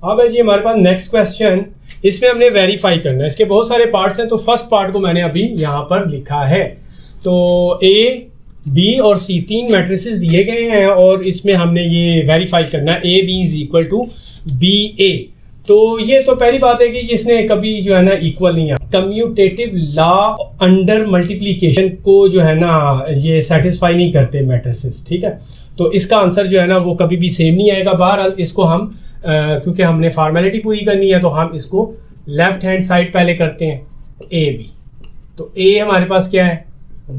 अब है जी हमारे पास नेक्स्ट क्वेश्चन, इसमें हमने वेरीफाई करना है। इसके बहुत सारे पार्ट्स हैं, तो फर्स्ट पार्ट को मैंने अभी यहाँ पर लिखा है। तो ए, बी और सी तीन मैट्रिसेस दिए गए हैं और इसमें हमने ये वेरीफाई करना है A B is equal to B A. तो ये तो पहली बात है कि इसने कभी जो है ना इक्वल नहीं है। कम्यूटेटिव लॉ अंडर मल्टीप्लिकेशन को जो है ना ये सेटिस्फाई नहीं करते मैट्रिसेस, ठीक है। तो इसका आंसर जो है ना वो कभी भी सेम नहीं आएगा। बहरहाल इसको हम क्योंकि हमने फॉर्मेलिटी पूरी करनी है तो हम इसको लेफ्ट हैंड साइड पहले करते हैं ए बी। तो ए हमारे पास क्या है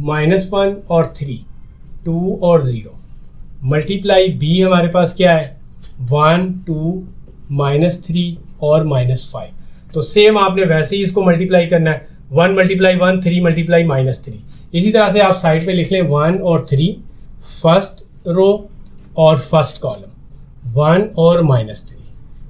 -1 और 3, 2 और 0 मल्टीप्लाई बी हमारे पास क्या है 1, 2, -3 और -5। तो सेम आपने वैसे ही इसको मल्टीप्लाई करना है 1 × 1, 3 × -3। इसी तरह से आप साइड पे लिख लें 1 और 3 फर्स्ट रो और फर्स्ट कॉलम 1 और -3।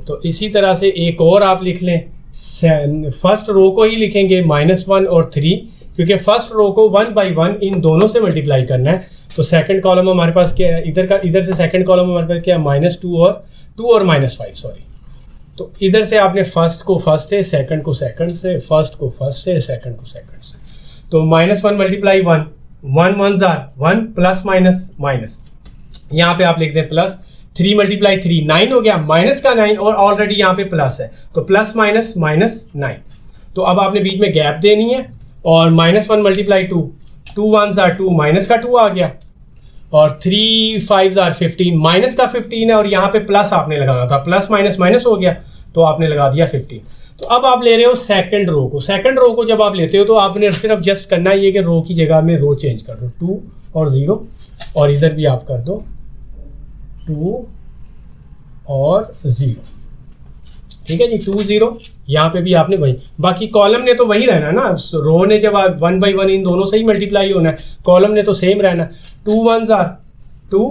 तो इसी तरह से एक और आप लिख लें, फर्स्ट रो को ही लिखेंगे -1 और 3 क्योंकि फर्स्ट रो को 1 by 1 इन दोनों से मल्टीप्लाई करना है। तो सेकंड कॉलम हमारे पास क्या है, इधर से सेकंड कॉलम हमारे पास क्या है -2 और -5 सॉरी। तो इधर से आपने फर्स्ट को फर्स्ट से, सेकंड को सेकंड से, फर्स्ट को फर्स्ट से, सेकंड को सेकंड से। तो -1 × 1, 1 1s are 1 plus minus minus, यहाँ पे आप लिखते हैं प्लस। 3 × 3 9 हो गया, माइनस का 9 और ऑलरेडी यहाँ पे प्लस है तो प्लस माइनस -9। तो अब आपने बीच में गैप देनी है और -1 × 2, 2 1s are 2, माइनस का 2 आ गया और 3 5s are 15, माइनस का 15 है और यहाँ पे प्लस आपने लगाना था, प्लस माइनस माइनस हो गया तो आपने लगा दिया 15। तो अब आप ले रहे हो सेकंड रो को। सेकंड रो को जब आप लेते हो तो आपने सिर्फ जस्ट करना है ये कि रो की जगह में रो चेंज कर दो 2 और 0 और इधर भी आप कर दो 2 और 0, ठीक है जी 2 0। यहाँ पे भी आपने वही, बाकी कॉलम ने तो वही रहना ना, रो ने जब 1 by 1 इन दोनों से ही मल्टीप्लाई होना है, कॉलम ने तो सेम रहना। 2 1s are 2,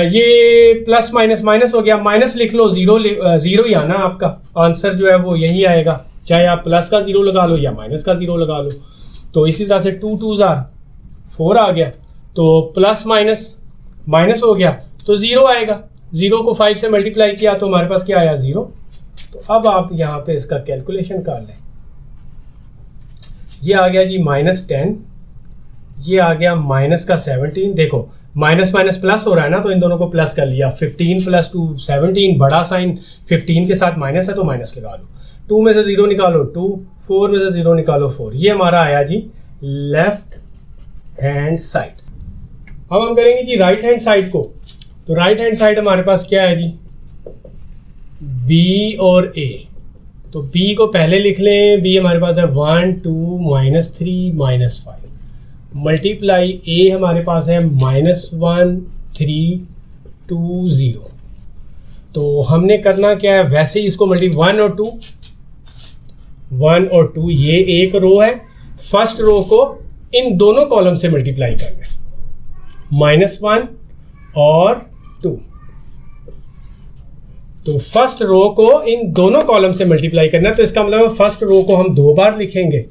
ये प्लस माइनस माइनस हो गया, माइनस लिख लो, 0 ही आना आपका आंसर जो है वो यही आएगा, चाहे आप प्लस का 0 लगा लो या माइनस का 0 लगा लो। तो इसी तरह से 2 2s are 4 आ गया, तो प्लस माइनस माइनस हो गया तो 0 आएगा। 0 को 5 से मल्टीप्लाई किया तो हमारे पास क्या आया 0। तो अब आप यहाँ पे इसका कैलकुलेशन कर लें। ये आ गया जी -10, ये आ गया -17। देखो माइनस माइनस प्लस हो रहा है ना तो इन दोनों को प्लस कर लिया। 15 + 2 17, बड़ा साइन 15 के साथ माइनस है तो माइनस लगा लो। 2 में से 0 निकालो 2, 4 में से 0 निकालो 4। ये हमारा आया जी लेफ्ट हैंड साइड। अब हम करेंगे जी राइट हैंड साइड को। तो राइट हैंड साइड हमारे पास क्या है जी बी और ए। तो बी को पहले लिख लें, बी हमारे पास है 1 2 -3 -5 मल्टीप्लाई ए हमारे पास है -1 3 2 0। तो हमने करना क्या है, वैसे ही इसको मल्टी 1 और 2 ये एक रो है, फर्स्ट रो को इन दोनों कॉलम से मल्टीप्लाई करना है -1 और 2। तो फर्स्ट रो को इन दोनों कॉलम से मल्टीप्लाई करना है। तो इसका मतलब फर्स्ट रो को हम 2 बार लिखेंगे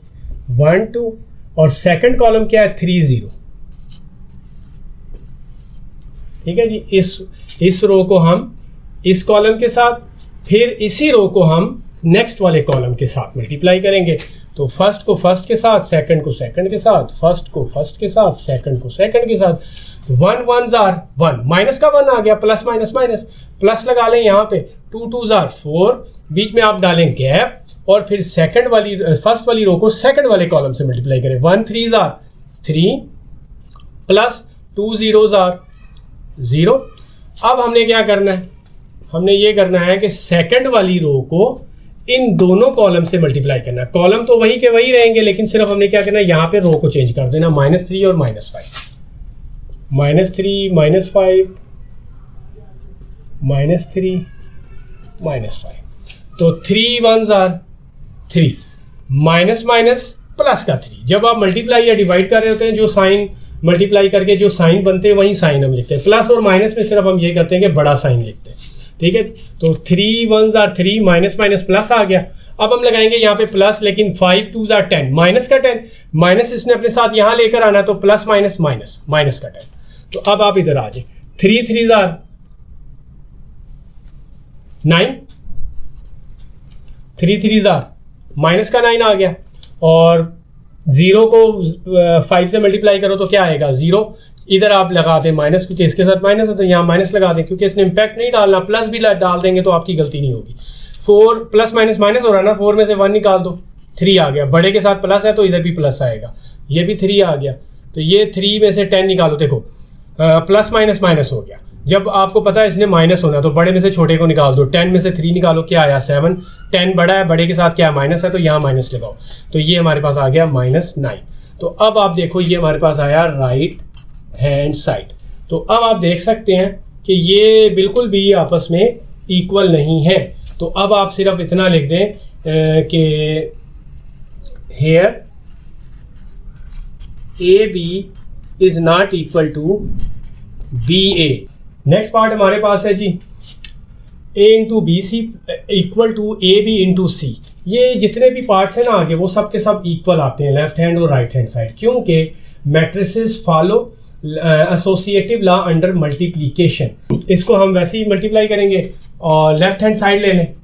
1 2 और सेकंड कॉलम क्या है 3 0, ठीक है जी। इस रो को हम इस कॉलम के साथ, फिर इसी रो को हम नेक्स्ट वाले कॉलम के साथ मल्टीप्लाई करेंगे। तो फर्स्ट को फर्स्ट के साथ, सेकंड को सेकंड के साथ, फर्स्ट को फर्स्ट के साथ, सेकंड को सेकंड के साथ। तो 1 1s are 1, माइनस का 1 आ गया, प्लस माइनस माइनस, प्लस लगा लें यहाँ पे। 2 2s are 4, बीच में आप डालें गैप और फिर सेकंड वाली फर्स्ट वाली रो को सेकंड वाले कॉलम से मल्टीप्लाई करें। 1 3s are 3 plus 2 0s are 0। अब हमने क्या करना है, हमने ये करना है कि सेकंड वाली रो को इन दोनों कॉलम से मल्टीप्लाई करना है। कॉलम तो वही के वही रहेंगे लेकिन सिर्फ हमने क्या करना है, यहाँ पे रो को चेंज कर देना, -3 और -5, -3 -5 -3 -5। तो 3 1s are 3, minus minus plus का 3। जब आप मल्टीप्लाई या डिवाइड कर रहे होते हैं, जो साइन मल्टीप्लाई करके जो साइन बनते हैं वही साइन हम लिखते हैं। प्लस और माइनस में सिर्फ हम ये करते हैं कि बड़ा साइन लिखते हैं, ठीक है। तो 3 1s are 3, minus minus plus आ गया। अब हम लगाएंगे यहाँ पे प्लस, लेकिन 5 2s are 10, माइनस का 10, माइनस इसने अपने साथ यहाँ लेकर आना, तो प्लस माइनस माइनस, माइनस का 10। तो अब आप इधर आ जाए, 3 3s are 9, 3 3 जार माइनस का 9 आ गया, और 0 को 5 से मल्टीप्लाई करो तो क्या आएगा 0, इधर आप लगा दें माइनस, क्योंकि इसके साथ माइनस है तो यहाँ माइनस लगा दें, क्योंकि इसने इम्पैक्ट नहीं डालना, प्लस भी डाल देंगे तो आपकी गलती नहीं होगी। 4 प्लस माइनस माइनस हो रहा है ना, 4 में से 1 निकाल दो, 3 आ गया, बड़े के साथ प्लस है तो इधर भी प्लस आएगा, ये भी 3 आ गया, तो ये 3 में से 10 निकालो, देखो प्लस माइनस माइनस हो गया। जब आपको पता है इसने माइनस होना तो बड़े में से छोटे को निकाल दो, 10 में से 3 निकालो, क्या आया 7, 10 बड़ा है, बड़े के साथ क्या है माइनस है, तो यहाँ माइनस लगाओ, तो ये हमारे पास आ गया -9। तो अब आप देखो ये हमारे पास आया राइट हैंड साइड। तो अब आप देख सकते हैं कि ये बिल्कुल भी आपस में इक्वल नहीं है। तो अब आप सिर्फ इतना लिख दें कि here AB is not equal to BA। Next part हमारे पास है जी A into BC equal to AB into C। ये जितने भी पार्ट्स हैं ना आगे वो सब के सब इक्वल आते हैं लेफ्ट हैंड और राइट हैंड साइड, क्योंकि matrices follow associative law under multiplication. इसको हम वैसे ही मल्टीप्लाई करेंगे और लेफ्ट हैंड साइड ले लें,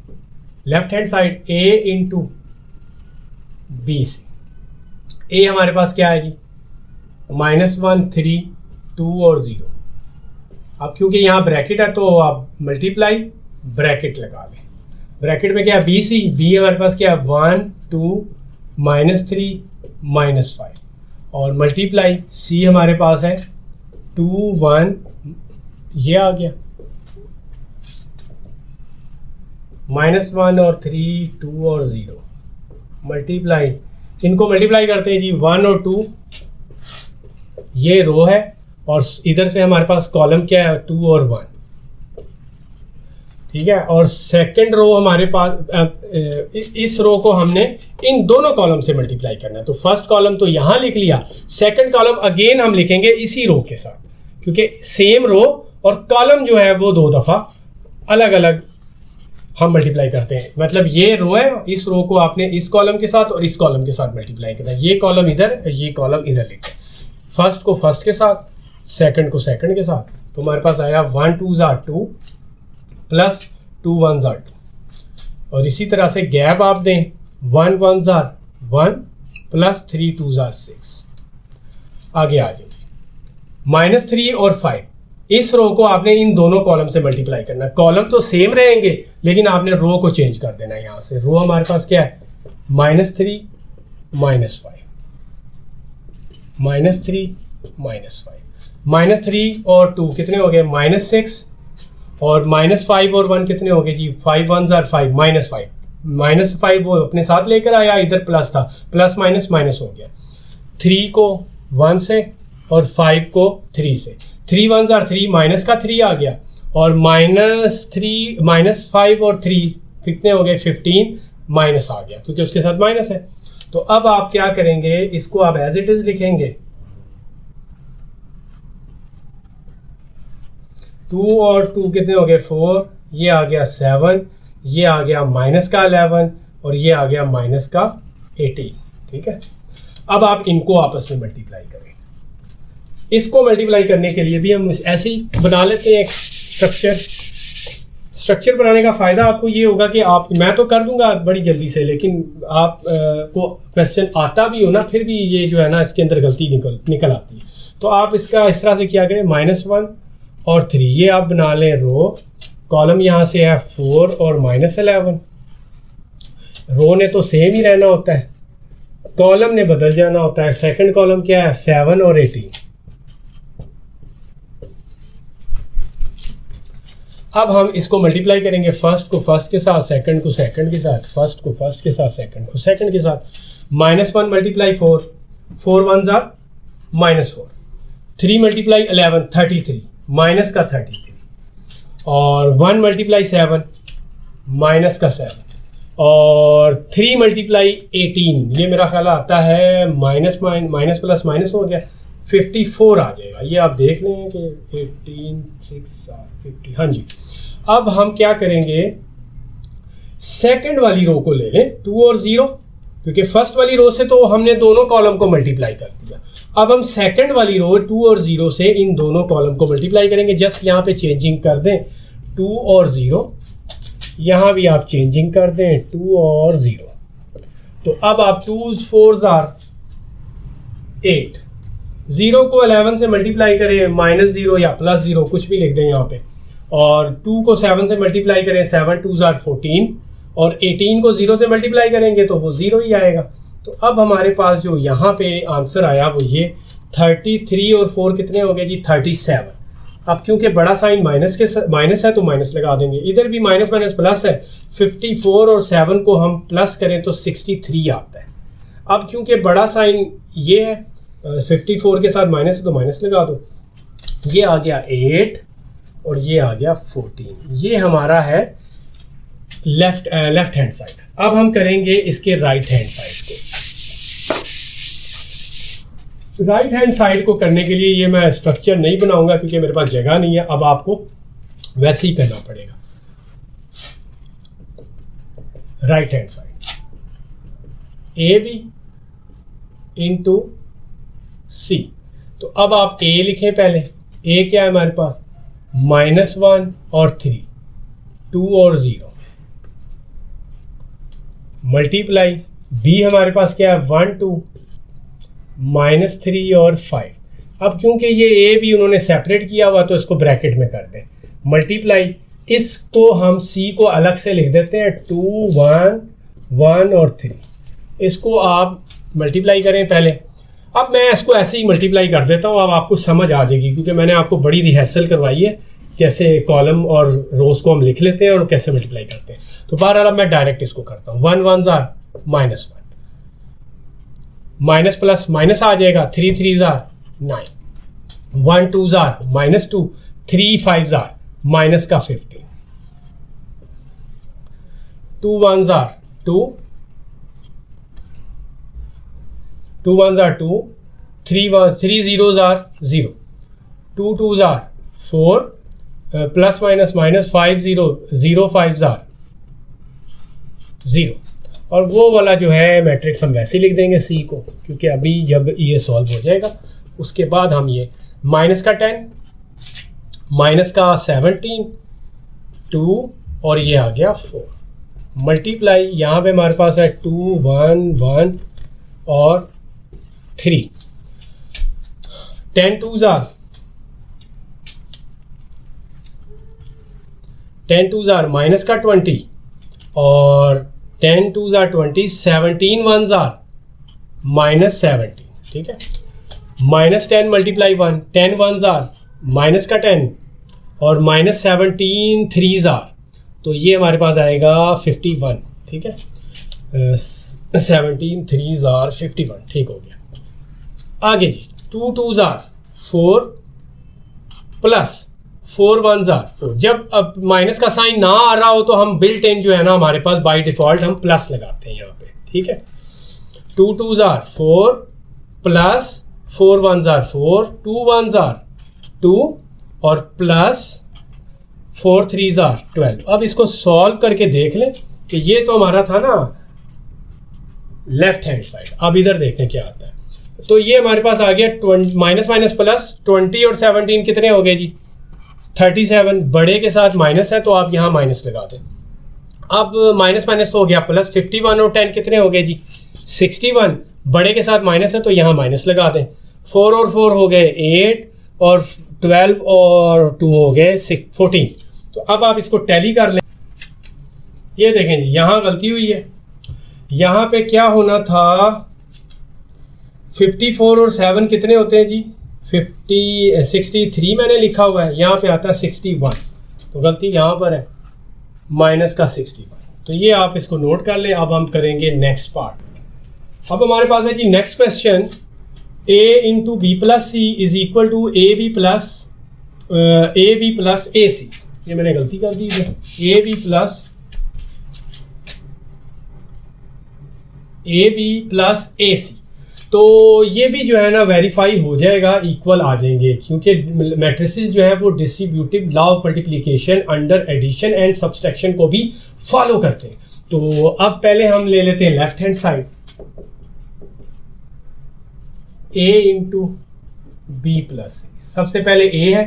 left hand side A into BC। A हमारे पास क्या है जी -1 3 2 और 0। अब क्योंकि यहाँ ब्रैकेट है तो आप मल्टीप्लाई ब्रैकेट लगा लें, ब्रैकेट में क्या है BC, B हमारे पास क्या है 1 2 -3 -5, और मल्टीप्लाई C हमारे पास है 2 1, ये आ गया -1 और 3 2 और 0, मल्टीप्लाई, इनको मल्टीप्लाई करते हैं जी 1 और 2, ये रो है, और इधर से हमारे पास कॉलम क्या है 2 और 1, ठीक है। और सेकंड रो हमारे पास इस रो को हमने इन दोनों कॉलम से मल्टीप्लाई करना है, तो फर्स्ट कॉलम तो यहाँ लिख लिया, सेकंड कॉलम अगेन हम लिखेंगे इसी रो के साथ, क्योंकि सेम रो और कॉलम जो है वो 2 दफ़ा अलग अलग हम मल्टीप्लाई करते हैं। मतलब ये रो है, इस रो को आपने इस कॉलम के साथ और इस कॉलम के साथ मल्टीप्लाई करना है, ये कॉलम इधर ये कॉलम इधर लिखें, फर्स्ट को फर्स्ट के साथ सेकंड को सेकंड के साथ। तो हमारे पास आया 1 2 जार 2 प्लस 2 1 जार 2, और इसी तरह से गैप आप दें 1 1 जार 1 प्लस 3 2 जार 6। आगे आ जाइए -3 और 5, इस रो को आपने इन दोनों कॉलम से मल्टीप्लाई करना है, कॉलम तो सेम रहेंगे लेकिन आपने रो को चेंज कर देना है। यहाँ से रो हमारे पास क्या है -3 -5 -3 और 2 कितने हो गए -6, और -5 और 1 कितने हो गए जी 5 1 जार 5 -5 वो अपने साथ लेकर आया, इधर प्लस था, प्लस माइनस माइनस हो गया, 3 को 1 से और 5 को 3 से, 3 1 जार 3 माइनस का 3 आ गया, और -5 और 3 कितने हो गए 15 माइनस आ गया क्योंकि उसके साथ माइनस है। तो अब आप क्या करेंगे, इसको आप एज इट इज लिखेंगे, 2 और 2 कितने हो गए 4, ये आ गया 7, ये आ गया माइनस का 11 और ये आ गया माइनस का 18, ठीक है। अब आप इनको आपस में मल्टीप्लाई करें। इसको मल्टीप्लाई करने के लिए भी हम ऐसे ही बना लेते हैं एक स्ट्रक्चर बनाने का फ़ायदा आपको ये होगा कि आप, मैं तो कर दूंगा बड़ी जल्दी से, लेकिन आप को क्वेश्चन आता भी हो ना फिर भी ये जो है ना इसके अंदर गलती निकल आती है। तो आप इसका इस तरह से किया करें -1 और 3, ये आप बना लें रो, कॉलम यहाँ से है 4 और -11, रो ने तो सेम ही रहना होता है, कॉलम ने बदल जाना होता है। सेकंड कॉलम क्या है 7 और 18। अब हम इसको मल्टीप्लाई करेंगे, फर्स्ट को फर्स्ट के साथ, सेकंड को सेकंड के साथ, फर्स्ट को फर्स्ट के साथ, सेकंड को सेकंड के साथ। -1 मल्टीप्लाई 4, 4 1 जार -4, 3 मल्टीप्लाई 11 33 माइनस का 33, और 1 मल्टीप्लाई 7 माइनस का 7, और 3 मल्टीप्लाई 18, ये मेरा ख्याल आता है माइनस प्लस माइनस हो गया 54 आ जाएगा। ये आप देख लें कि 18 6 50, हाँ जी। अब हम क्या करेंगे, सेकंड वाली रो को ले लें 2 और 0, क्योंकि फर्स्ट वाली रो से तो हमने दोनों कॉलम को मल्टीप्लाई कर दिया। अब हम सेकंड वाली रो 2 और 0 से इन दोनों कॉलम को मल्टीप्लाई करेंगे। जस्ट यहाँ पे चेंजिंग कर दें 2 और 0, यहाँ भी आप चेंजिंग कर दें 2 और 0। तो अब आप 2s 4s आर 8, 0 को 11 से मल्टीप्लाई करें -0 या +0 कुछ भी लिख दें यहाँ पे, और 2 को 7 से मल्टीप्लाई करें 7 2s आर 14, और 18 को 0 से मल्टीप्लाई करेंगे तो वो 0 ही आएगा। तो अब हमारे पास जो यहाँ पे आंसर आया वो ये 33 और 4 कितने हो गए जी 37। अब क्योंकि बड़ा साइन माइनस है तो माइनस लगा देंगे, इधर भी माइनस माइनस प्लस है, 54 और 7 को हम प्लस करें तो 63 आता है। अब क्योंकि बड़ा साइन ये है 54 के साथ माइनस है तो माइनस लगा दो, ये आ गया 8 और ये आ गया 14। ये हमारा है लेफ्ट हैंड साइड। अब हम करेंगे इसके राइट हैंड साइड को। राइट हैंड साइड को करने के लिए ये मैं स्ट्रक्चर नहीं बनाऊंगा क्योंकि मेरे पास जगह नहीं है, अब आपको वैसे ही करना पड़ेगा। Right hand side A B into C. तो अब आप ए लिखें पहले, ए क्या है हमारे पास -1 और 3, 2 और 0, मल्टीप्लाई बी हमारे पास क्या है 1 2 -3 और 5। अब क्योंकि ये ए भी उन्होंने सेपरेट किया हुआ तो इसको ब्रैकेट में कर दें, मल्टीप्लाई इसको हम सी को अलग से लिख देते हैं 2 1 1 और 3। इसको आप मल्टीप्लाई करें पहले। अब मैं इसको ऐसे ही मल्टीप्लाई कर देता हूँ, अब आपको समझ आ जाएगी क्योंकि मैंने आपको बड़ी रिहर्सल करवाई है कैसे कॉलम और रोज को हम लिख लेते हैं और कैसे मल्टीप्लाई करते हैं। तो बहरहाल अब मैं डायरेक्ट इसको करता हूँ। 1 1s are -1, minus plus minus आ जाएगा, 3 3s are 9, 1 2s are -2, 3 5s are minus का 15, 2 1s are 2, 2 1s are 2, 3 0s are 0, 2 2s are 4, plus minus minus 5 0 0 5s are 0। और वो वाला जो है मैट्रिक्स हम वैसे लिख देंगे सी को, क्योंकि अभी जब ये सॉल्व हो जाएगा उसके बाद हम ये माइनस का 10 माइनस का 17 2 और ये आ गया 4, मल्टीप्लाई यहाँ पे हमारे पास है 2 1 1 और 3, 10 2s are 10 2s are minus का 20 और 10 2s आर 20, 17 1s आर -17, ठीक है। -10 मल्टीप्लाई 1, 10 1s आर माइनस का 10 और -17 3s आर, तो ये हमारे पास आएगा 51, ठीक है। 17 3s आर 51, ठीक हो गया। आगे जी 2 2s are 4 plus 4 1s are 4। जब अब माइनस का साइन ना आ रहा हो तो हम बिल्ट इन जो है ना हमारे पास बाय डिफॉल्ट हम प्लस लगाते हैं यहाँ पे, ठीक है। 2 2s are 4 plus 4 1s are 4, 2 1s are 2 और प्लस 4 3s आर 12। अब इसको सॉल्व करके देख लें कि ये तो हमारा था ना लेफ्ट हैंड साइड। अब इधर देखें क्या आता है। तो ये हमारे पास आ गया माइनस माइनस प्लस, 20 और 17 कितने हो गए जी 37। बड़े के साथ माइनस है तो आप यहाँ माइनस लगा दें। अब माइनस माइनस हो गया प्लस, 51 और 10 कितने हो गए जी 61। बड़े के साथ माइनस है तो यहाँ माइनस लगा दें। 4 और 4 हो गए 8 और 12 और 2 हो गए 14। तो अब आप इसको टैली कर लें। ये देखें जी यहाँ गलती हुई है, यहाँ पे क्या होना था 54 और 7 कितने होते हैं जी 63 मैंने लिखा हुआ है, यहाँ पे आता है 61, तो गलती यहाँ पर है माइनस का 61। तो ये आप इसको नोट कर लें। अब हम करेंगे नेक्स्ट पार्ट। अब हमारे पास है जी next question, a into B plus C is equal to A B plus A C. ये मैंने गलती कर दी है, ए बी प्लस ए सी। तो ये भी जो है ना वेरीफाई हो जाएगा, इक्वल आ जाएंगे, क्योंकि मैट्रिसेस जो है वो distributive law of multiplication under addition and subtraction को भी फॉलो करते हैं। तो अब पहले हम ले लेते हैं left hand side, a into B plus C. सबसे पहले a है,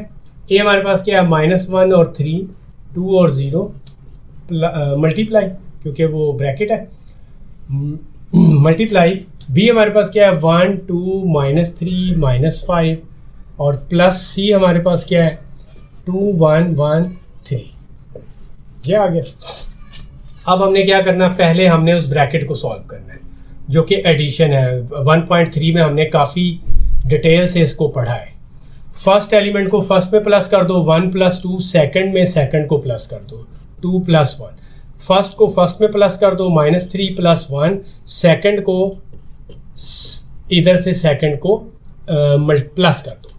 a हमारे पास क्या है -1 और 3, 2 और 0, मल्टीप्लाई, क्योंकि वो ब्रैकेट है, मल्टीप्लाई बी हमारे पास क्या है 1 2 -3 -5 और प्लस सी हमारे पास क्या है 2 1 1 3। ये आ गया। अब हमने क्या करना है, पहले हमने उस ब्रैकेट को सॉल्व करना है जो कि एडिशन है। 1.3 में हमने काफ़ी डिटेल से इसको पढ़ा है। फर्स्ट एलिमेंट को फर्स्ट में प्लस कर दो 1 + 2, सेकंड में सेकंड को प्लस कर दो 2 + 1, फर्स्ट को फर्स्ट में प्लस कर दो -3 + 1, सेकंड को इधर से सेकंड को प्लस कर दो।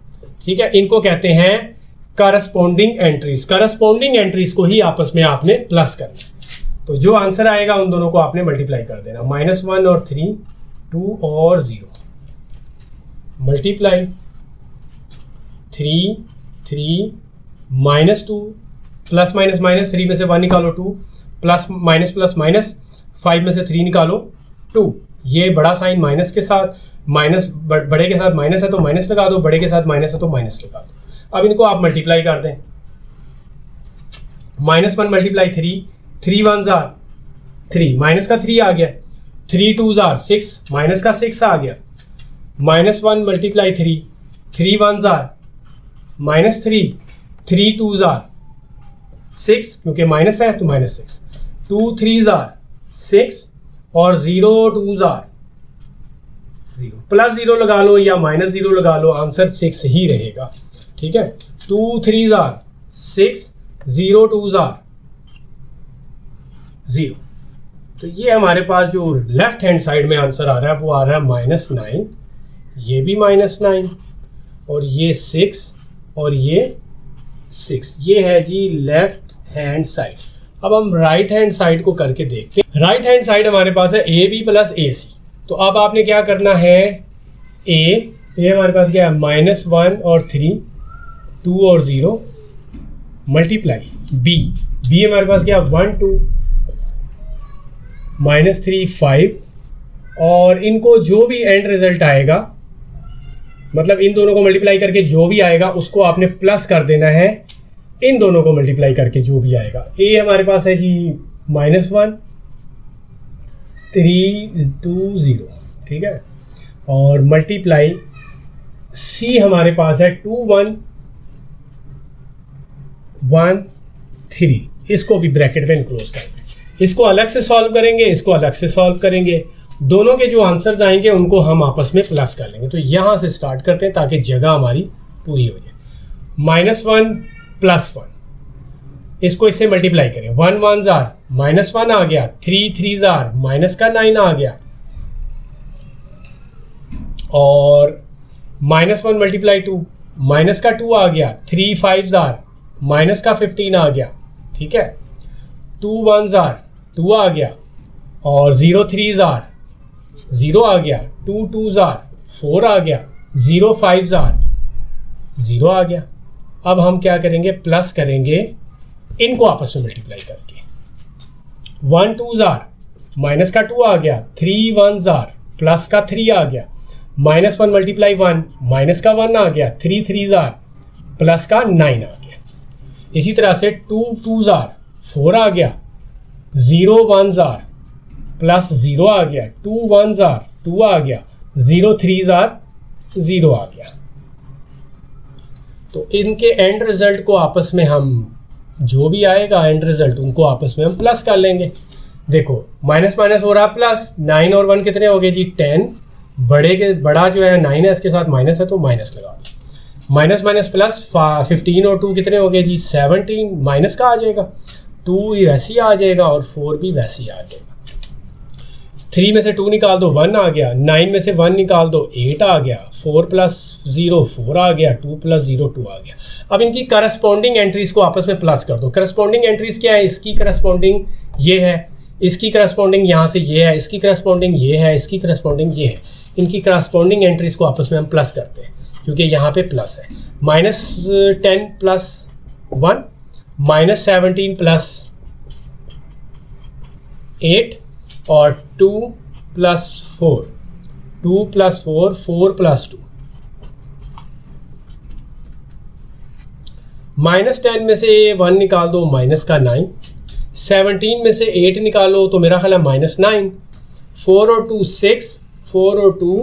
ठीक है, इनको कहते हैं करस्पॉन्डिंग एंट्रीज। करस्पॉन्डिंग एंट्रीज को ही आपस में आपने प्लस करना है। तो जो आंसर आएगा उन दोनों को आपने मल्टीप्लाई कर देना, -1 और 3, 2 और 0, मल्टीप्लाई 3 3 -2 प्लस माइनस माइनस 3 में से 1 निकालो 2 प्लस माइनस 5 में से 3 निकालो 2। ये बड़ा साइन माइनस के साथ, माइनस बड़े के साथ माइनस है तो माइनस लगा दो, बड़े के साथ माइनस है तो माइनस लगा दो। अब इनको आप मल्टीप्लाई कर दें, -1 × 3, 3 1s are 3, माइनस का 3 आ गया, 3 2s are 6, माइनस का 6 आ गया, -1 × 3, 3 1s are -3, 3 2s are 6, क्योंकि माइनस है तो -6, 2 3s are 6 और 0 2s are 0, +0 लगा लो या -0 लगा लो, आंसर 6 ही रहेगा। ठीक है, 2 3s are 6, 0 2s are 0। तो ये हमारे पास जो लेफ्ट हैंड साइड में आंसर आ रहा है वो आ रहा है -9, ये भी -9 और ये 6 और ये 6। ये है जी लेफ्ट हैंड साइड। अब हम राइट हैंड साइड को करके देखते हैं। राइट हैंड साइड हमारे पास है AB + AC। तो अब आपने क्या करना है, ए हमारे पास क्या है -1 और 3, 2 और 0, मल्टीप्लाई बी हमारे पास क्या है 1 2 -3 5 और इनको जो भी एंड रिजल्ट आएगा, मतलब इन दोनों को मल्टीप्लाई करके जो भी आएगा उसको आपने प्लस कर देना है इन दोनों को मल्टीप्लाई करके जो भी आएगा। ए हमारे पास है जी -1 3 2 0, ठीक है, और मल्टीप्लाई सी हमारे पास है 2 1 1 3। इसको भी ब्रैकेट में इनक्लोज कर दें। इसको अलग से सॉल्व करेंगे, इसको अलग से सॉल्व करेंगे, दोनों के जो आंसर्स आएंगे उनको हम आपस में प्लस कर लेंगे। तो यहाँ से स्टार्ट करते हैं ताकि जगह हमारी पूरी हो जाए। -1 + 1, इसको इससे मल्टीप्लाई करें, 1 1s are -1 आ गया, 3 3s are -9 आ गया, और -1 × 2 -2 आ गया, 3 5s are -15 आ गया, ठीक है, 2 1s are 2 आ गया, और 0 3s are 0 आ गया, 2 2s are 4 आ गया, 0 5s are 0 आ गया। अब हम क्या करेंगे, प्लस करेंगे इनको आपस में मल्टीप्लाई करके। 1 2s are -2 आ गया, 3 1s are +3 आ गया, -1 × 1 -1 आ गया, 3 3s are +9 आ गया। इसी तरह से 2 2s are 4 आ गया, 0 1s are +0 आ गया, 2 1s are 2 आ गया, 0 3s are 0 आ गया। तो इनके एंड रिजल्ट को आपस में हम जो भी आएगा एंड रिजल्ट उनको आपस में हम प्लस कर लेंगे। देखो माइनस माइनस हो रहा प्लस, 9 और 1 कितने हो गए जी 10, बड़ा जो है 9 है इसके साथ माइनस है तो माइनस लगा दो, माइनस माइनस प्लस 15 और 2 कितने हो गए जी 17, माइनस का आ जाएगा, 2 वैसे ही आ जाएगा और 4 भी वैसे ही आ जाएगा। 3 में से 2 निकाल दो 1 आ गया, 9 में से 1 निकाल दो 8 आ गया, 4 + 0 4 आ गया, 2 + 0 2 आ गया। अब इनकी करस्पॉन्डिंग एंट्रीज को आपस में प्लस कर दो। करस्पॉन्डिंग एंट्रीज क्या है, इसकी करस्पॉन्डिंग ये है, इसकी करस्पॉन्डिंग यहाँ से ये है, इसकी करस्पॉन्डिंग ये है, इसकी करस्पॉन्डिंग ये है। इनकी करस्पॉन्डिंग एंट्रीज को आपस में हम प्लस करते हैं क्योंकि यहाँ पे प्लस है। -10 + 1 -17 + 8 और 2 + 4 2 + 4 4 + 2। -10 में से 1 निकाल दो, -9, 17 में से 8 निकालो तो मेरा ख्याल है -9, 4 और 2 6, 4 और 2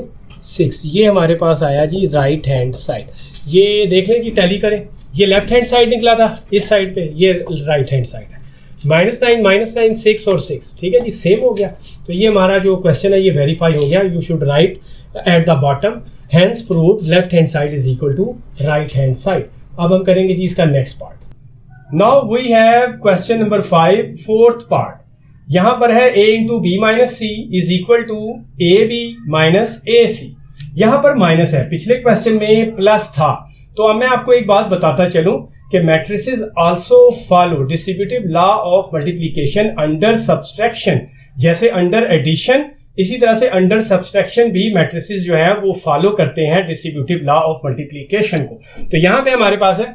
6, ये हमारे पास आया जी राइट हैंड साइड। ये देख लें जी, टैली करें, ये लेफ्ट हैंड साइड निकला था इस साइड पे, ये राइट हैंड साइड है। -9 6 और 6, ठीक है जी, सेम हो गया। तो ये हमारा जो क्वेश्चन है ये वेरीफाई हो गया। You should write at the bottom hence prove left hand side is equal to right hand side. अब हम करेंगे जी इसका next part. Now we have question number 5, fourth part. यहां पर है a into B minus C is equal to A B minus A C. यहां पर माइनस है, पिछले क्वेश्चन में प्लस था। तो अब मैं आपको एक बात बताता चलूं कि matrices also follow distributive law of multiplication under subtraction. जैसे अंडर एडिशन, इसी तरह से अंडर सब्सट्रैक्शन भी मैट्रिसेस जो है वो फॉलो करते हैं डिस्ट्रीब्यूटिव लॉ ऑफ मल्टीप्लिकेशन को। तो यहां पे हमारे पास है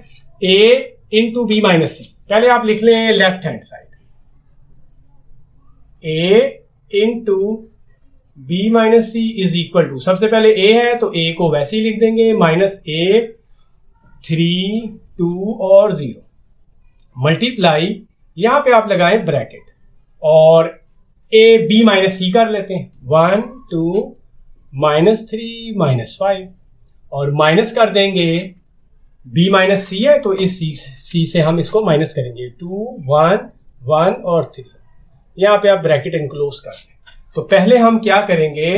a into B minus C. पहले आप लिख लें left hand side, a into B minus C is equal to, सबसे पहले a है तो a को वैसे ही लिख देंगे, -a 3 2 और 0 मल्टीप्लाई, यहां पे आप लगाएं ब्रैकेट और a b माइनस सी कर लेते हैं, 1 2 -3 -5 और माइनस कर देंगे b माइनस सी है तो इस c से हम इसको माइनस करेंगे, 2 1 1 और 3, यहाँ पे आप ब्रैकेट इनक्लोज कर दें। तो पहले हम क्या करेंगे,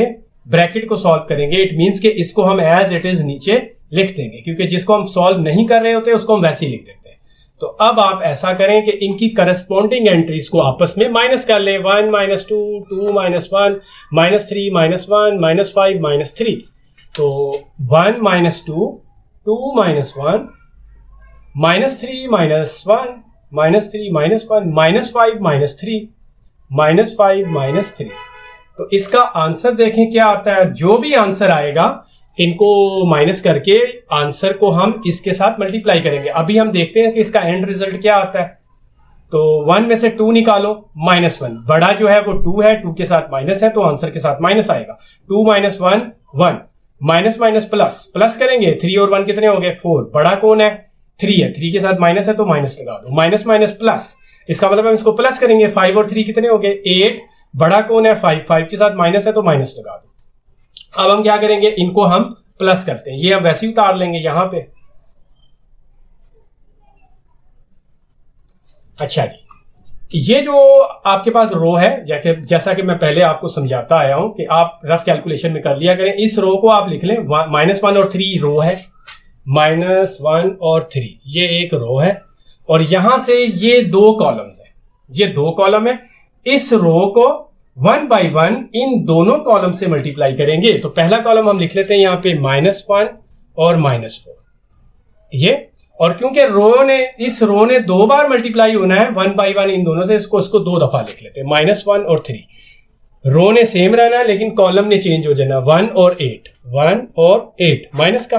ब्रैकेट को सॉल्व करेंगे। इट मींस कि इसको हम एज इट इज नीचे लिख देंगे, क्योंकि जिसको हम सॉल्व नहीं कर रहे होते उसको हम वैसे ही लिख देते हैं। तो अब आप ऐसा करें कि इनकी करस्पॉन्डिंग एंट्रीज को आपस में माइनस कर लें, 1 -2 2 -1 -3 -1 -5 -3। तो 1 -2 2 -1 -3 -1 -3 -1 -5 -3। तो इसका आंसर देखें क्या आता है। जो भी आंसर आएगा इनको माइनस करके आंसर को हम इसके साथ मल्टीप्लाई करेंगे। अभी हम देखते हैं कि इसका एंड रिजल्ट क्या आता है। तो 1 में से 2 निकालो, -1, बड़ा जो है वो 2 है, 2 के साथ माइनस है तो आंसर के साथ माइनस आएगा। 2 -1 1, माइनस माइनस प्लस, प्लस करेंगे, 3 और 1 कितने हो गए 4, बड़ा कौन है 3 है, 3 के साथ माइनस है तो माइनस लगा दो, माइनस माइनस प्लस, इसका मतलब हम इसको प्लस करेंगे, 5 और 3 कितने हो गए 8, बड़ा कौन है 5, 5 के साथ माइनस है तो माइनस लगा दो। अब हम क्या करेंगे, इनको हम प्लस करते हैं, ये हम वैसे ही उतार लेंगे यहां पे। अच्छा जी, ये जो आपके पास रो है, जैसा कि मैं पहले आपको समझाता आया हूं कि आप रफ कैलकुलेशन में कर लिया करें। इस रो को आप लिख लें, -1 और 3 रो है, -1 और 3 ये एक रो है, और यहां से ये 2 कॉलम्स है, ये 2 कॉलम है। इस रो को 1 बाय 1 इन दोनों कॉलम से मल्टीप्लाई करेंगे। तो पहला कॉलम हम लिख लेते हैं यहाँ पे -1 और -4 ये, और क्योंकि इस रो ने 2 बार मल्टीप्लाई होना है 1 बाय 1 इन दोनों से, इसको 2 दफा लिख लेते हैं, -1 और 3। रो ने सेम रहना है लेकिन कॉलम ने चेंज हो जाना, 1 और 8 माइनस का।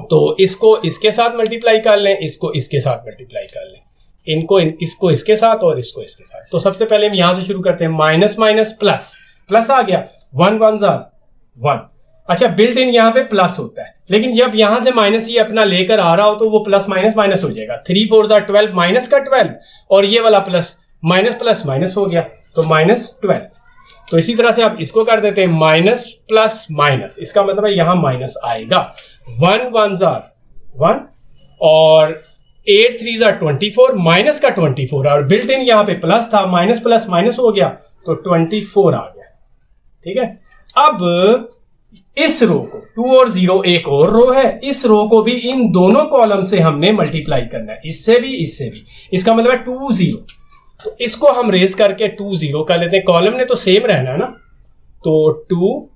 तो इसको इसके साथ मल्टीप्लाई कर लें, इसको इसके साथ मल्टीप्लाई कर लें, इसको इसके साथ और इसको इसके साथ। तो सबसे पहले हम यहां से शुरू करते हैं, माइनस माइनस प्लस, प्लस आ गया, 1 1 1। अच्छा, बिल्ट इन यहाँ पे प्लस होता है, लेकिन जब यहां से माइनस ये अपना लेकर आ रहा हो तो वो प्लस माइनस माइनस हो जाएगा, 3 4 12 माइनस का 12, और ये वाला प्लस माइनस प्लस माइनस हो गया तो -12। तो इसी तरह से आप इसको कर देते हैं, माइनस प्लस माइनस, इसका मतलब है यहां माइनस आएगा, 1 1 1 और 8 3 24, माइनस का 24, और बिल्ट इन यहाँ पे प्लस था, माइनस प्लस माइनस हो गया तो 24 आ गया। ठीक है, अब इस रो को 2 और 0 एक और रो है, इस रो को भी इन दोनों कॉलम से हमने मल्टीप्लाई करना है, इससे भी इससे भी, इसका मतलब है 2 0। तो इसको हम रेज करके 2 0 कर लेते हैं, कॉलम ने तो सेम रहना है ना, तो 2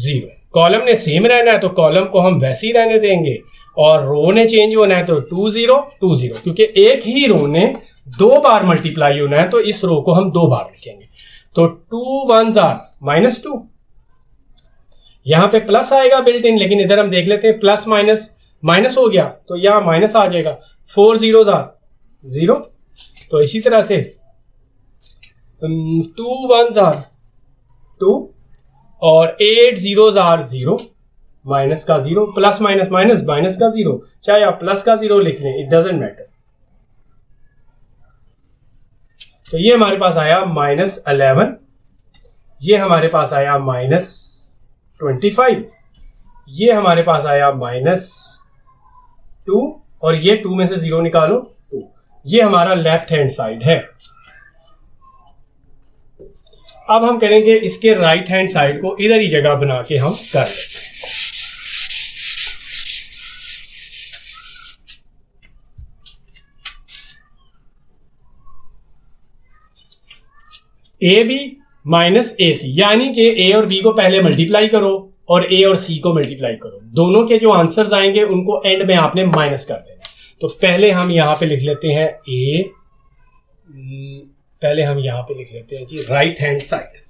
0, कॉलम ने सेम रहना है तो कॉलम को हम वैसे ही रहने देंगे, और रो ने चेंज होना है तो 2 0 2 0, क्योंकि एक ही रो ने 2 बार मल्टीप्लाई होना है तो इस रो को हम 2 बार लिखेंगे। तो 2 1 -2, यहां पे प्लस आएगा बिल्ट इन, लेकिन इधर हम देख लेते हैं प्लस माइनस माइनस हो गया तो यहां माइनस आ जाएगा, 4 0 0। तो इसी तरह से 2 1 2 और 8 0 0, माइनस का 0, प्लस माइनस माइनस माइनस का 0, चाहे आप प्लस का 0 लिख लें, इट डजंट मैटर। तो ये हमारे पास आया -11, ये हमारे पास आया -25, ये हमारे पास आया -2 और ये 2 में से 0 निकालो 2। ये हमारा लेफ्ट हैंड साइड है। अब हम करेंगे इसके राइट हैंड साइड को इधर ही जगह बना के हम कर लेते हैं। ए बी माइनस ए सी, यानी कि ए और बी को पहले मल्टीप्लाई करो और ए और सी को मल्टीप्लाई करो। दोनों के जो आंसर्स आएंगे उनको एंड में आपने माइनस कर देना। तो पहले हम यहां पे लिख लेते हैं पहले हम यहां पे लिख लेते हैं जी राइट हैंड साइड।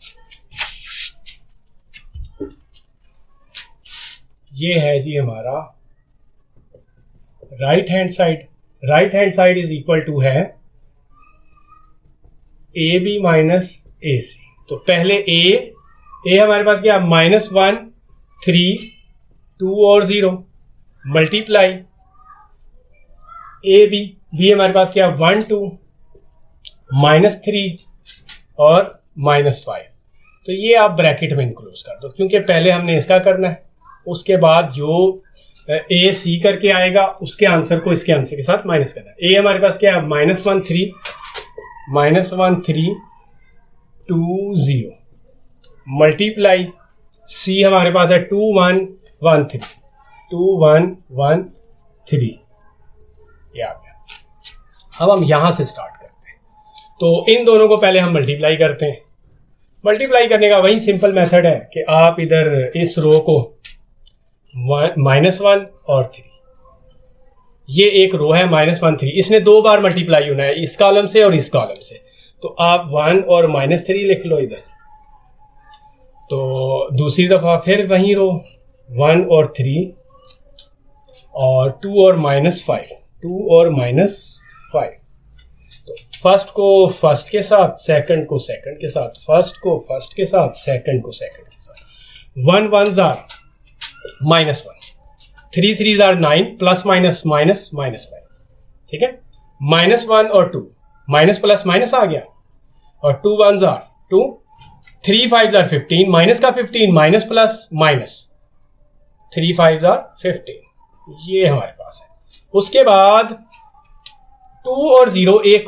ये है जी हमारा right hand side. Right hand side is equal to है ए बी माइनस ए सी। तो पहले ए हमारे पास क्या, -1 3 2 और 0 मल्टीप्लाई ए बी हमारे पास क्या, 1 2 -3 और -5। तो ये आप ब्रैकेट में इनक्लोज कर दो, क्योंकि पहले हमने इसका करना है, उसके बाद जो ए सी करके आएगा उसके आंसर को इसके आंसर के साथ माइनस करना है। ए हमारे पास क्या है, -1 3 2 0 मल्टीप्लाई सी हमारे पास है 2 1 1 3 2 1 1 3। ये आ गया। अब हम यहां से स्टार्ट करते हैं। तो इन दोनों को पहले हम मल्टीप्लाई करते हैं। मल्टीप्लाई करने का वही सिंपल मेथड है कि आप इधर इस रो को -1 और 3, ये एक रो है -1 3, इसने 2 बार मल्टीप्लाई होना है, इस कॉलम से और इस कॉलम से। तो आप 1 और -3 लिख लो इधर। तो दूसरी दफा फिर वही रो 1 और 3 और 2 और -5 2 और -5। तो फर्स्ट को फर्स्ट के साथ, सेकंड को सेकंड के साथ, फर्स्ट को फर्स्ट के साथ, सेकंड को सेकंड के साथ। 1 1 jar -1, 3 3 jar 9, plus minus minus -5। ठीक है, -1 और 2, माइनस प्लस माइनस आ गया, और 2 1 जार 2, 3 5 जार 15, माइनस का 15, माइनस प्लस माइनस, 3 5 जार 15। ये हमारे पास है। उसके बाद 2 और 0, एक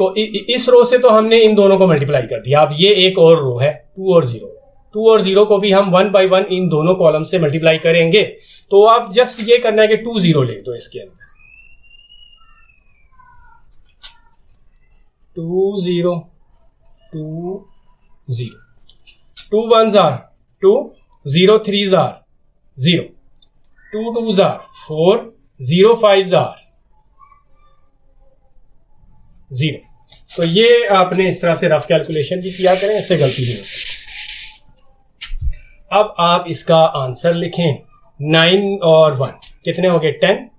इस रो से तो हमने इन दोनों को मल्टीप्लाई कर दिया। अब ये एक और रो है 2 और 0, 2 और 0 को भी हम 1 बाई 1 इन दोनों कॉलम से मल्टीप्लाई करेंगे। तो आप जस्ट ये करना है कि 2 0 लिख दो इसके अंदर, 2 0 2 0, 2 1 जार 2, 0 3 जार 0, 2 2 जार 4, 0 5 जार 0। तो ये आपने इस तरह से रफ कैलकुलेशन भी किया करें, इससे गलती नहीं होती। अब आप इसका आंसर लिखें। 9 और 1 कितने हो गए, 10,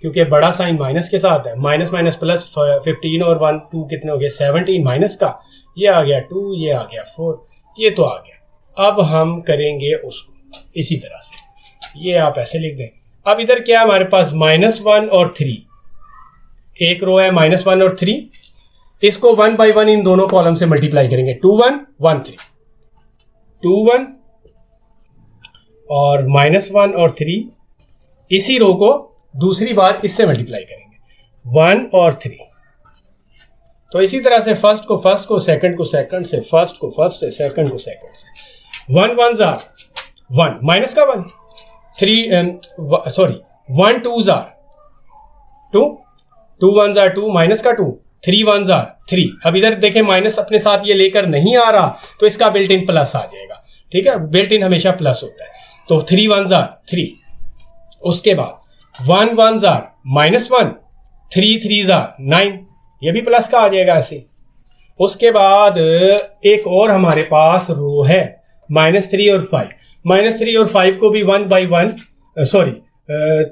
क्योंकि बड़ा साइन माइनस के साथ है। माइनस माइनस प्लस 15 और 1 2 कितने हो गए, 17 माइनस का, ये आ गया 2, ये आ गया 4, ये तो आ गया। अब हम करेंगे उसको इसी तरह से, ये आप ऐसे लिख दें। अब इधर क्या हमारे पास, -1 और 3, एक रो है -1 और 3, इसको 1 बाई 1 इन दोनों कॉलम से मल्टीप्लाई करेंगे। 2 1 1 3, 2 1 और -1 और 3, इसी रो को दूसरी बार इससे मल्टीप्लाई करेंगे, 1 और 3। तो इसी तरह से फर्स्ट को फर्स्ट को, सेकंड को सेकंड से, फर्स्ट को फर्स्ट से, सेकंड को सेकंड से। 1 1 जार 1, माइनस का 1, 1 2 जार 2, 2 1 जार 2, माइनस का 2, 3 1 जार 3। अब इधर देखें माइनस अपने साथ ये लेकर नहीं आ रहा, तो इसका बिल्ट इन प्लस आ जाएगा। ठीक है, बिल्ट इन हमेशा प्लस होता है। तो 3 1 जार 3। उसके बाद 1 1 जार -1, 3 3 जार 9, ये भी प्लस का आ जाएगा ऐसे। उसके बाद एक और हमारे पास रो है -3 और 5। -3 और 5 को भी 1 बाई 1,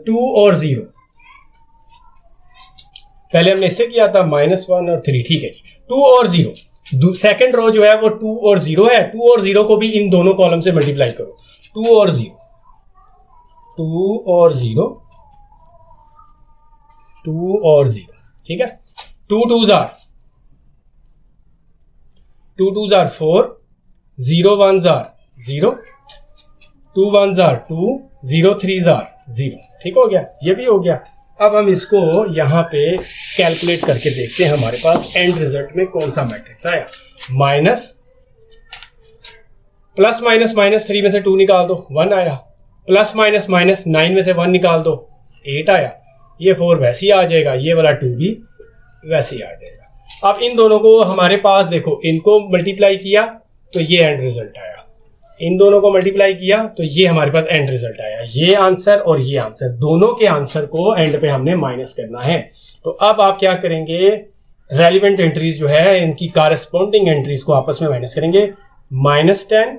2 और 0, पहले हमने इससे किया था -1 और 3। ठीक है जी, 2 और 0, सेकंड रो जो है वो 2 और 0 है। 2 और 0 को भी इन दोनों कॉलम से मल्टीप्लाई करो, 2 और 0, 2 और 0, 2 और 0। ठीक है, 2 2 jar 2 2s are 4, 0 1s are 0, 2 1s are 2, 0 3s are 0। ठीक हो गया, ये भी हो गया। अब हम इसको यहाँ पे कैलकुलेट करके देखते हैं हमारे पास एंड रिजल्ट में कौन सा मैट्रिक्स आया। माइनस प्लस माइनस माइनस 3 में से 2 निकाल दो, 1 आया। प्लस माइनस माइनस 9 में से 1 निकाल दो, 8 आया। ये 4 वैसे ही आ जाएगा, ये वाला 2 भी वैसे ही आ जाएगा। अब इन दोनों को हमारे पास देखो, इनको मल्टीप्लाई किया तो ये एंड रिजल्ट आया, इन दोनों को मल्टीप्लाई किया तो ये हमारे पास एंड रिजल्ट आया। ये आंसर और ये आंसर, दोनों के आंसर को एंड पे हमने माइनस करना है। तो अब आप क्या करेंगे, रेलिवेंट एंट्रीज जो है इनकी कारस्पॉन्डिंग एंट्रीज को आपस में माइनस करेंगे। -10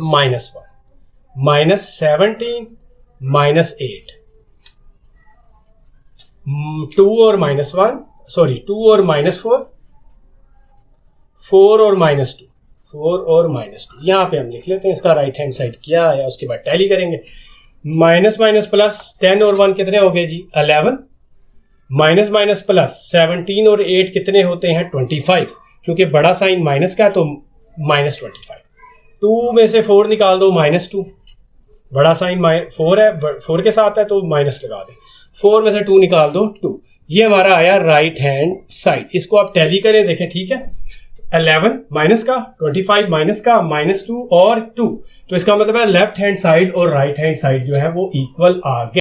-1, -17 -8, 2 और -1, सॉरी 2 और -4, 4 और -2, 4 और -2। यहाँ पे हम लिख लेते हैं इसका राइट हैंड साइड क्या आया, उसके बाद टैली करेंगे। माइनस माइनस प्लस 10 और 1 कितने हो गए जी, 11। माइनस माइनस प्लस 17 और 8 कितने होते हैं, 25। क्योंकि बड़ा साइन माइनस का तो -25। 2 में से 4 निकाल दो, -2। बड़ा साइन 4 है, 4 के साथ है तो माइनस लगा दें। 4 में से 2 निकाल दो, 2। ये हमारा आया राइट हैंड साइड। इसको आप टैली करें, देखें ठीक है। 11 माइनस का, 25 माइनस का, -2 और 2। तो इसका मतलब है लेफ्ट हैंड साइड और राइट हैंड साइड जो है वो इक्वल आ गए।